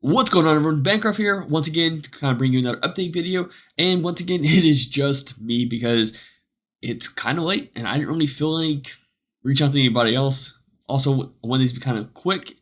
What's going on, everyone? Bancroft here, once again, to kind of bring you another update video. And once again, it is just me because it's kind of late and I didn't really feel like reaching out to anybody else. Also, I want these to be kind of quick,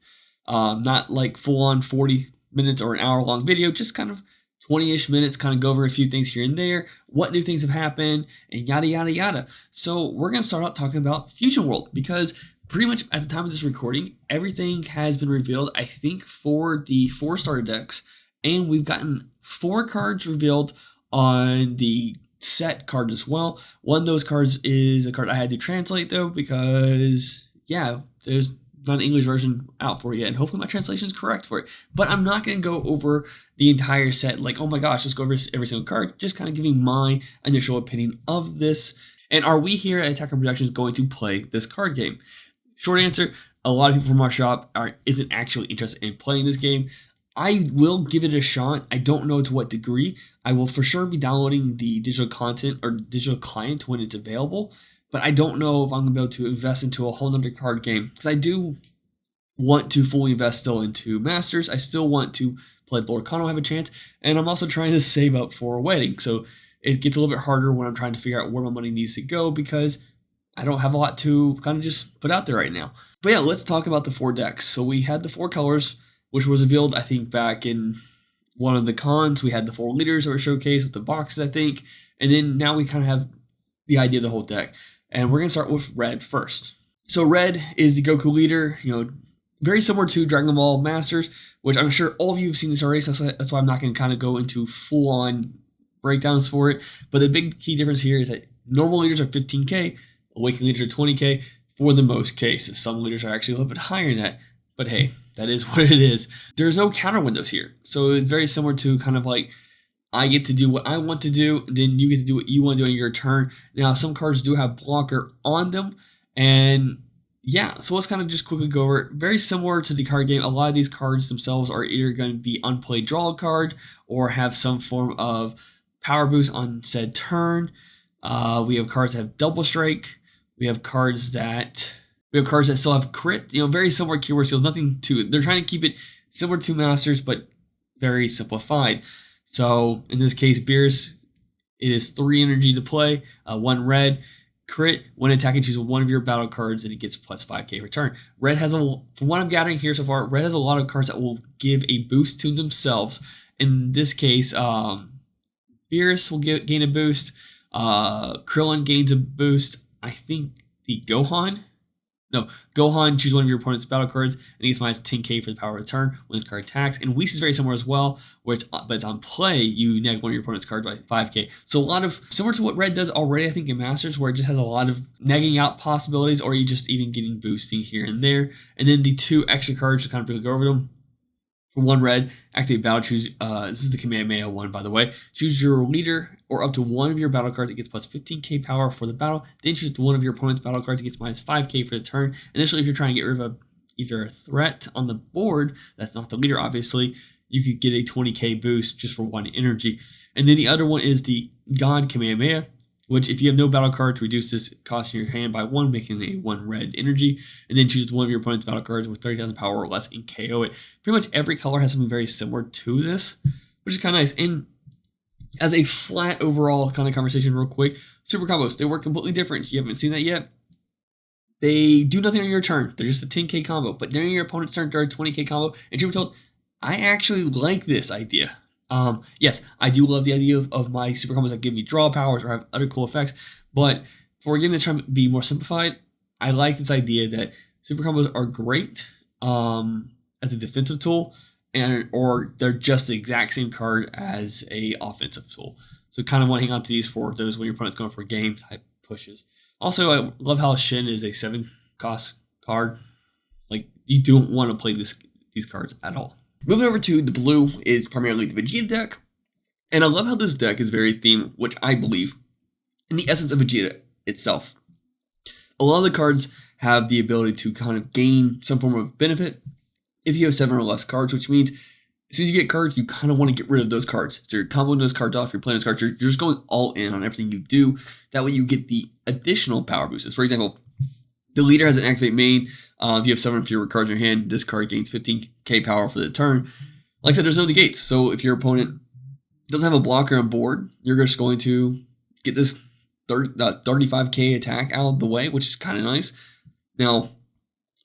not like full on 40 minutes or an hour long video, just kind of 20-ish minutes, kind of go over a few things here and there, what new things have happened, and yada, yada, yada. So we're going to start out talking about Fusion World because pretty much at the time of this recording, everything has been revealed, I think, for the 4-star decks. And we've gotten 4 cards revealed on the set card as well. One of those cards is a card I had to translate, though, because, yeah, there's not an English version out for it yet. And hopefully my translation is correct for it. But I'm not going to go over the entire set like, oh my gosh, let's go over every single card. Just kind of giving my initial opinion of this. And are we here at Attacker Productions going to play this card game? Short answer, a lot of people from our shop isn't actually interested in playing this game. I will give it a shot. I don't know to what degree. I will for sure be downloading the digital content or digital client when it's available, but I don't know if I'm going to be able to invest into a whole nother card game because I do want to fully invest still into Masters. I still want to play Lord Kano have a chance, and I'm also trying to save up for a wedding, so it gets a little bit harder when I'm trying to figure out where my money needs to go because I don't have a lot to kind of just put out there right now. But yeah, let's talk about the 4 decks. So we had the 4 colors, which was revealed, I think, back in one of the cons. We had the 4 leaders that were showcased with the boxes, I think. And then now we kind of have the idea of the whole deck. And we're going to start with red first. So red is the Goku leader, very similar to Dragon Ball Masters, which I'm sure all of you have seen this already. So that's why I'm not going to kind of go into full-on breakdowns for it. But the big key difference here is that normal leaders are 15K. Awakening leaders are 20K for the most cases. Some leaders are actually a little bit higher than that, but hey, that is what it is. There's no counter windows here. So it's very similar to kind of like, I get to do what I want to do, then you get to do what you want to do on your turn. Now, some cards do have blocker on them, and yeah, so let's kind of just quickly go over it. Very similar to the card game, a lot of these cards themselves are either going to be unplayed draw card or have some form of power boost on said turn. We have cards that have double strike. We have cards that still have crit. Very similar keyword skills. Nothing to it. They're trying to keep it similar to Masters, but very simplified. So in this case, Beerus, it is 3 energy to play, 1 red. Crit, when attacking, choose one of your battle cards and it gets plus 5k return. Red has from what I'm gathering here so far, red has a lot of cards that will give a boost to themselves. In this case, Beerus will gain a boost. Krillin gains a boost. I think the Gohan, choose one of your opponent's battle cards and he gets minus 10k for the power of return when this card attacks. And Whis is very similar as well, but it's on play, you neg one of your opponent's cards by 5k. So a lot of similar to what red does already, I think, in Masters, where it just has a lot of negging out possibilities, or you just even getting boosting here and there. And then the 2 extra cards, to kind of go over them. For 1 red, activate battle, choose, this is the Kamehameha one, by the way. Choose your leader or up to one of your battle cards that gets plus 15k power for the battle. Then choose one of your opponent's battle cards that gets minus 5k for the turn. Initially, if you're trying to get rid of either a threat on the board, that's not the leader, obviously, you could get a 20k boost just for 1 energy. And then the other one is the God Kamehameha, which if you have no battle cards, reduce this cost in your hand by 1, making a 1 red energy, and then choose one of your opponent's battle cards with 30,000 power or less and KO it. Pretty much every color has something very similar to this, which is kind of nice. And as a flat overall kind of conversation real quick, super combos, they work completely different. You haven't seen that yet. They do nothing on your turn. They're just a 10k combo, but during your opponent's turn, they're a 20k combo. And truth be told, I actually like this idea. Yes, I do love the idea of my super combos that give me draw powers or have other cool effects, but for a game that's trying to be more simplified, I like this idea that super combos are great as a defensive tool, or they're just the exact same card as a offensive tool. So kind of want to hang on to these for those when your opponent's going for game type pushes. Also, I love how Shin is a 7 cost card. Like, you don't want to play these cards at all. Moving over to the blue is primarily the Vegeta deck. And I love how this deck is very themed, which I believe in the essence of Vegeta itself. A lot of the cards have the ability to kind of gain some form of benefit if you have 7 or less cards, which means as soon as you get cards, you kind of want to get rid of those cards. So you're comboing those cards off, you're playing those cards, you're just going all in on everything you do. That way you get the additional power boosts. For example, the leader has an activate main. If you have 7 or fewer cards in your hand, this card gains 15k power for the turn. Like I said, there's no negates. So if your opponent doesn't have a blocker on board, you're just going to get this 35k attack out of the way, which is kind of nice. Now,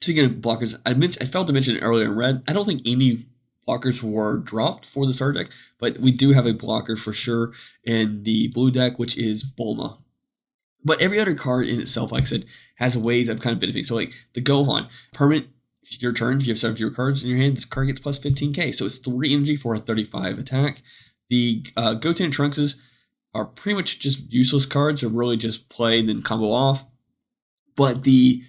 speaking of blockers, I failed to mention earlier in red, I don't think any blockers were dropped for the starter deck, but we do have a blocker for sure in the blue deck, which is Bulma. But every other card in itself, like I said, has ways of kind of benefiting. So like the Gohan, permanent, your turn, if you have 7 fewer cards in your hand, this card gets plus 15k. So it's 3 energy for a 35 attack. The Goten and Trunkses are pretty much just useless cards, or really just play and then combo off. But the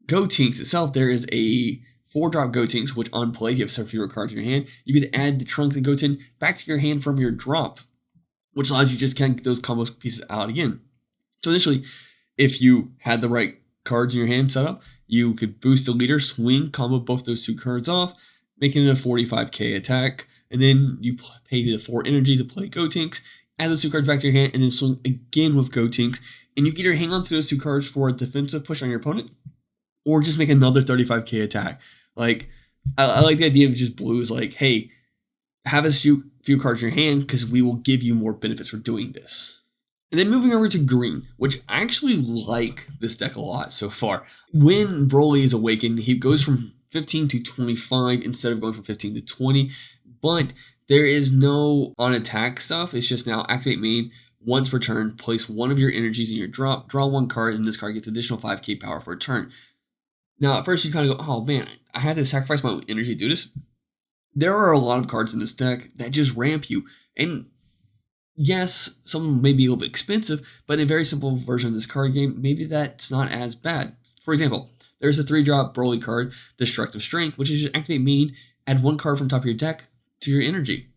Gotenks itself, there is a 4-drop Gotenks, which on play, if you have 7 fewer cards in your hand, you can add the Trunks and Goten back to your hand from your drop, which allows you to just kind of get those combo pieces out again. So initially, if you had the right cards in your hand set up, you could boost the leader, swing, combo both those 2 cards off, making it a 45k attack, and then you pay the 4 energy to play Gotenks, add those 2 cards back to your hand, and then swing again with Gotenks, and you can either hang on to those 2 cards for a defensive push on your opponent, or just make another 35k attack. Like, I like the idea of just blue is like, hey, have a few cards in your hand because we will give you more benefits for doing this. And then moving over to green, which I actually like this deck a lot so far. When Broly is awakened, he goes from 15 to 25 instead of going from 15 to 20. But there is no on-attack stuff. It's just now activate main. Once per turn, place one of your energies in your drop, draw 1 card, and this card gets additional 5k power for a turn. Now, at first you kind of go, oh man, I had to sacrifice my energy to do this. There are a lot of cards in this deck that just ramp you. And yes, some may be a little bit expensive, but in a very simple version of this card game, maybe that's not as bad. For example, there's a 3-drop Broly card, Destructive Strength, which is just activate main, add 1 card from top of your deck to your energy.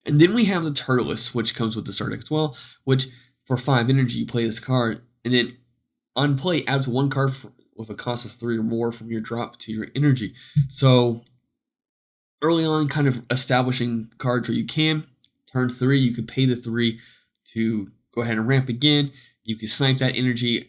And then we have the Turles, which comes with the starter deck as well, which for 5 energy, you play this card, and then on play, adds 1 card with a cost of 3 or more from your drop to your energy. So early on, kind of establishing cards where you can. Turn 3, you can pay the 3 to go ahead and ramp again. You can snipe that energy.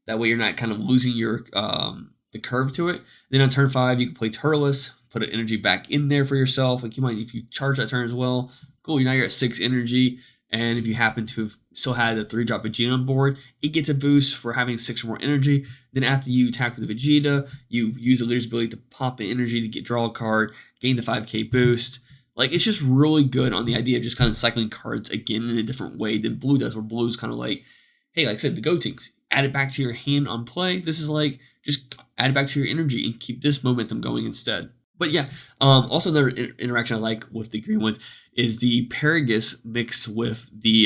That way you're not kind of losing your the curve to it. And then on turn 5, you can play Turles, put an energy back in there for yourself. Like you might, if you charge that turn as well, cool, now you're at 6 energy. And if you happen to have still had the 3-drop Vegeta on board, it gets a boost for having 6 or more energy. Then after you attack with the Vegeta, you use the leader's ability to pop in energy to get draw a card, gain the 5k boost. Like, it's just really good on the idea of just kind of cycling cards again in a different way than blue does, where blue's kind of like, hey, like I said, the Gotenks, add it back to your hand on play. This is like, just add it back to your energy and keep this momentum going instead. But yeah, also another interaction I like with the green ones is the Paragus mixed with the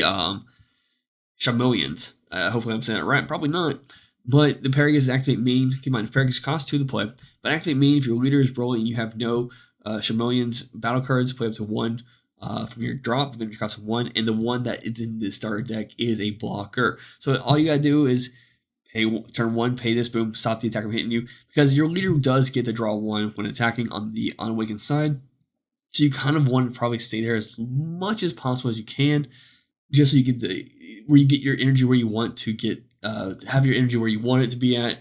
Shamillions. Hopefully I'm saying it right. Probably not. But the Paragus is activate main. Keep in mind, Paragus costs 2 to play. But activate main if your leader is Broly and you have no Shamillions battle cards, play up to 1 from your drop. Then it costs 1. And the one that is in the starter deck is a blocker. So all you got to do is turn 1, pay this, boom, stop the attack from hitting you. Because your leader does get to draw 1 when attacking on the unawakened side. So you kind of want to probably stay there as much as possible as you can, just so you get where you get your energy where you want to get, have your energy where you want it to be at,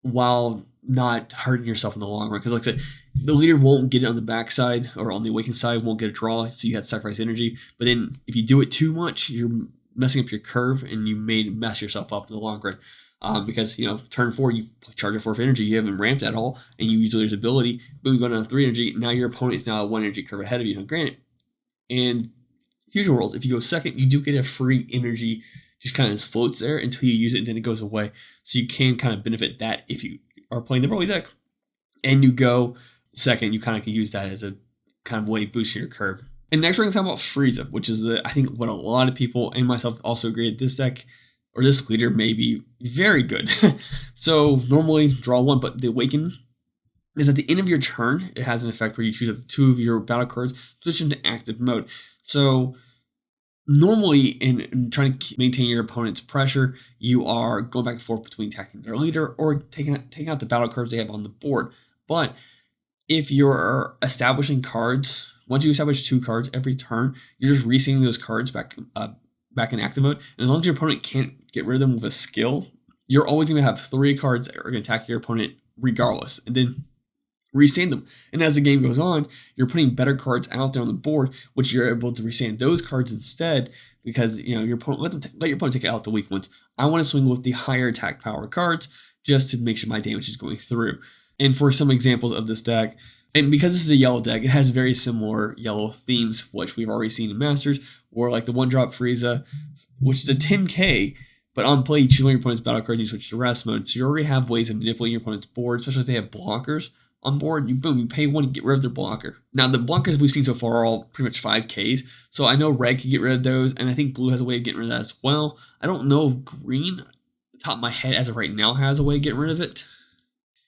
while not hurting yourself in the long run. Because like I said, the leader won't get it on the backside or on the awakened side, won't get a draw, so you have to sacrifice energy. But then if you do it too much, you're messing up your curve and you may mess yourself up in the long run. Because, turn 4, you charge a 4 for energy, you haven't ramped at all, and you use the leader's ability, boom, you go down to 3 energy, now your opponent is now a 1 energy curve ahead of you. Now, granted, in Fusion World, if you go second, you do get a free energy, just kind of floats there until you use it, and then it goes away. So you can kind of benefit that if you are playing the Broly deck, and you go second, you kind of can use that as a kind of way of boosting your curve. And next we're going to talk about Frieza, which is, I think, what a lot of people, and myself, also agree that this deck, or this leader, may be very good. So normally draw 1, but the Awaken is at the end of your turn. It has an effect where you choose up 2 of your battle cards, switch them to active mode. So normally in trying to maintain your opponent's pressure, you are going back and forth between attacking their leader or taking out the battle cards they have on the board. But if you're establishing cards, once you establish 2 cards every turn, you're just reseeing those cards back in active mode. And as long as your opponent can't get rid of them with a skill, you're always going to have 3 cards that are going to attack your opponent regardless. And then resand them. And as the game goes on, you're putting better cards out there on the board, which you're able to resand those cards instead, because your opponent let your opponent take out the weak ones. I want to swing with the higher attack power cards just to make sure my damage is going through. And for some examples of this deck, and because this is a yellow deck, it has very similar yellow themes, which we've already seen in Masters, or like the 1-drop Frieza, which is a 10k, but on play, you choose one of your opponent's battle card and you switch to rest mode. So you already have ways of manipulating your opponent's board, especially if they have blockers on board. You pay one to get rid of their blocker. Now, the blockers we've seen so far are all pretty much 5Ks, so I know red can get rid of those, and I think blue has a way of getting rid of that as well. I don't know if green, the top of my head as of right now, has a way of getting rid of it.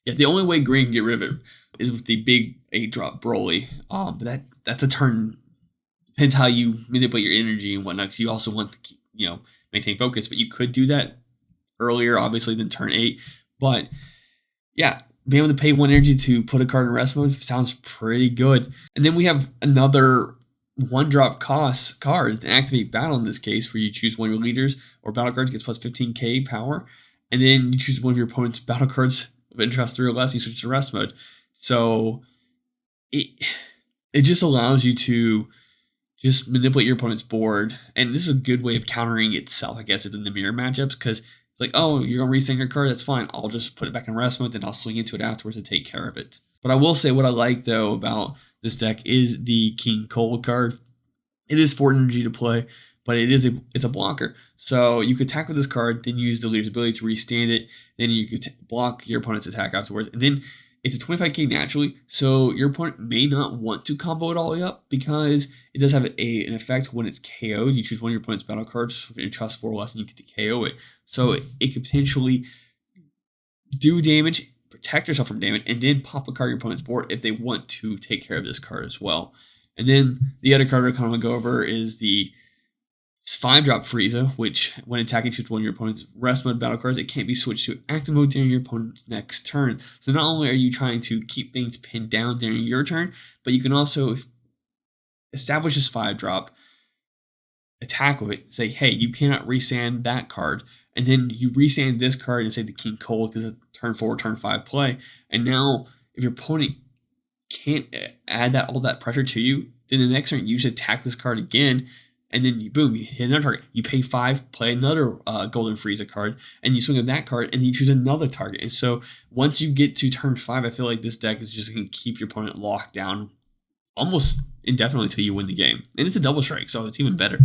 Yeah, the only way green can get rid of it is with the big 8-drop Broly. But that's a turn. Depends how you manipulate your energy and whatnot, because you also want to keep, maintain focus. But you could do that earlier, obviously, than turn 8. But yeah, being able to pay 1 energy to put a card in rest mode sounds pretty good. And then we have another 1-drop cost card, an activate battle in this case, where you choose one of your leaders or battle cards, gets plus 15k power, and then you choose one of your opponent's battle cards of interest 3 or less, and you switch to rest mode. So it just allows you to just manipulate your opponent's board, and this is a good way of countering itself, I guess, in the mirror matchups, because it's like, oh, you're gonna resend your card, that's fine. I'll just put it back in rest mode, then I'll swing into it afterwards to take care of it. But I will say what I like though about this deck is the King Cold card. It is 4 energy to play, but it's a blocker. So you could attack with this card, then use the leader's ability to restand it, then you could block your opponent's attack afterwards, and then it's a 25k naturally, so your opponent may not want to combo it all the way up, because it does have an effect when it's KO'd. You choose one of your opponent's battle cards, and trust 4 or less, and you get to KO it. So it could potentially do damage, protect yourself from damage, and then pop a card on your opponent's board if they want to take care of this card as well. And then the other card we're kind of going to go over is the 5-drop Frieza, which when attacking choose one of your opponent's rest mode battle cards, it can't be switched to active mode during your opponent's next turn. So not only are you trying to keep things pinned down during your turn, but you can also establish this 5-drop, attack with it, say, hey, you cannot resand that card, and then you resand this card and say the King Cold because it's a turn 4, turn 5 play. And now if your opponent can't add all that pressure to you, then the next turn you just attack this card again, and then you hit another target. You pay 5, play another Golden Frieza card, and you swing at that card, and you choose another target. And so once you get to turn 5, I feel like this deck is just going to keep your opponent locked down almost indefinitely until you win the game. And it's a double strike, so it's even better.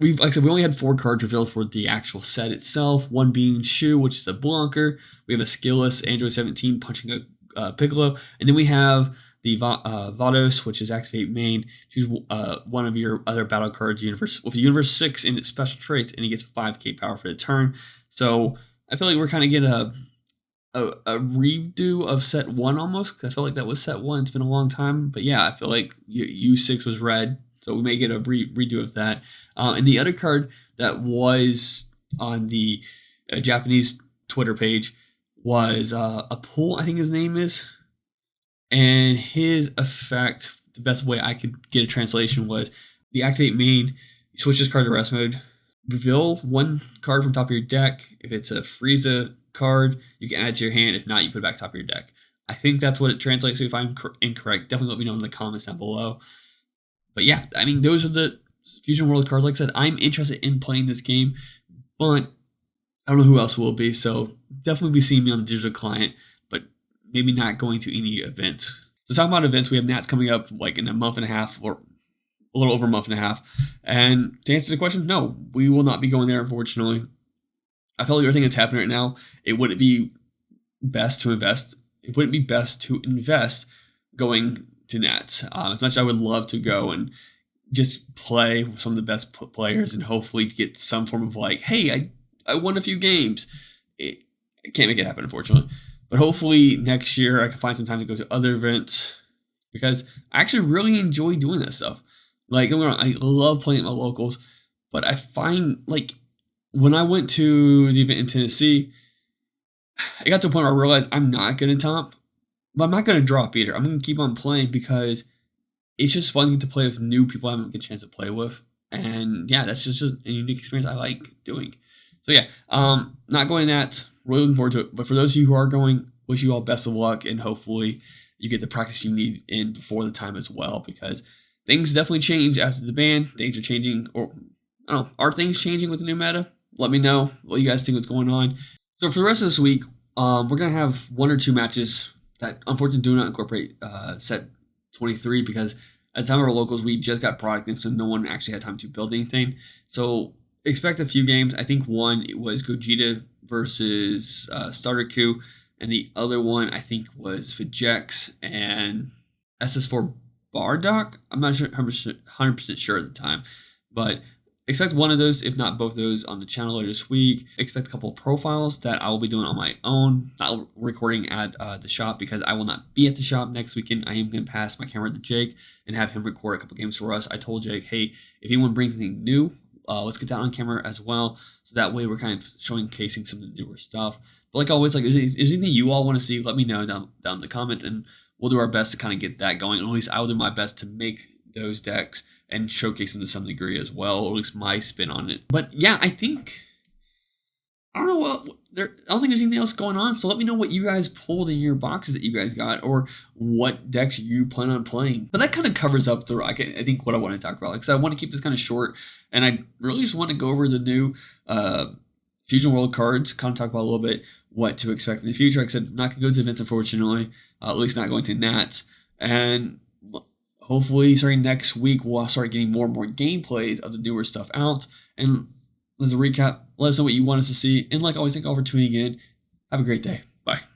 Like I said, we only had 4 cards revealed for the actual set itself. One being Shu, which is a blocker. We have a skillless Android 17 punching a Piccolo, and then we have the Vados, which is activate main. Choose one of your other battle cards with Universe 6 in its special traits, and he gets 5k power for the turn. So I feel like we're kind of getting a redo of set 1 almost, because I feel like that was set 1. It's been a long time, but yeah, I feel like U6 was red, so we may get a redo of that. And the other card that was on the Japanese Twitter page was a Pool, I think his name is. And his effect, the best way I could get a translation was the activate main, you switch this card to rest mode, reveal 1 card from top of your deck. If it's a Frieza card, you can add it to your hand. If not, you put it back top of your deck. I think that's what it translates to. If I'm incorrect, definitely let me know in the comments down below. But yeah, I mean, those are the Fusion World cards. Like I said, I'm interested in playing this game, but I don't know who else will be. So definitely be seeing me on the digital client, but maybe not going to any events. So talking about events, we have Nats coming up like in a month and a half, or a little over a month and a half. And to answer the question, no, we will not be going there, unfortunately. I feel like everything that's happening right now, it wouldn't be best to invest. It wouldn't be best to invest going to Nats. As much as I would love to go and just play with some of the best players and hopefully get some form of like, hey, I won a few games. I can't make it happen, unfortunately. But hopefully next year I can find some time to go to other events, because I actually really enjoy doing that stuff. Like, I love playing at my locals, but I find like when I went to the event in Tennessee, I got to a point where I realized I'm not going to top, but I'm not going to drop either. I'm going to keep on playing because it's just fun to get to play with new people I haven't get a chance to play with. And yeah, that's just a unique experience I like doing. So yeah, not going to that. Really looking forward to it. But for those of you who are going, wish you all best of luck, and hopefully you get the practice you need in before the time as well, because things definitely change after the ban. Things are changing, or I don't know, are things changing with the new meta? Let me know what you guys think, what's going on. So for the rest of this week, we're going to have 1 or 2 matches that unfortunately do not incorporate set 23, because at the time of our locals, we just got product, and so no one actually had time to build anything. So expect a few games. I think one was Gogeta versus Starter Q, and the other one I think was Vegeks and SS4 Bardock. I'm not sure 100% sure at the time, but expect one of those, if not both of those, on the channel later this week. Expect a couple of profiles that I will be doing on my own, not recording at the shop, because I will not be at the shop next weekend. I am going to pass my camera to Jake and have him record a couple games for us. I told Jake, hey, if anyone brings anything new, let's get that on camera as well. So that way we're kind of showcasing some of the newer stuff. But like always, like, is anything you all want to see, let me know down in the comments, and we'll do our best to kind of get that going. Or at least I will do my best to make those decks and showcase them to some degree as well, or at least my spin on it. But yeah, I think, I don't know what, I don't think there's anything else going on. So let me know what you guys pulled in your boxes that you guys got, or what decks you plan on playing. But that kind of covers up I think what I want to talk about, because I want to keep this kind of short, and I really just want to go over the new Fusion World cards, kind of talk about a little bit what to expect in the future. Like I said, not going to go to events, unfortunately, at least not going to Nats. And hopefully starting next week, we'll start getting more and more gameplays of the newer stuff out. And as a recap, let us know what you want us to see. And like always, thank you all for tuning in. Have a great day. Bye.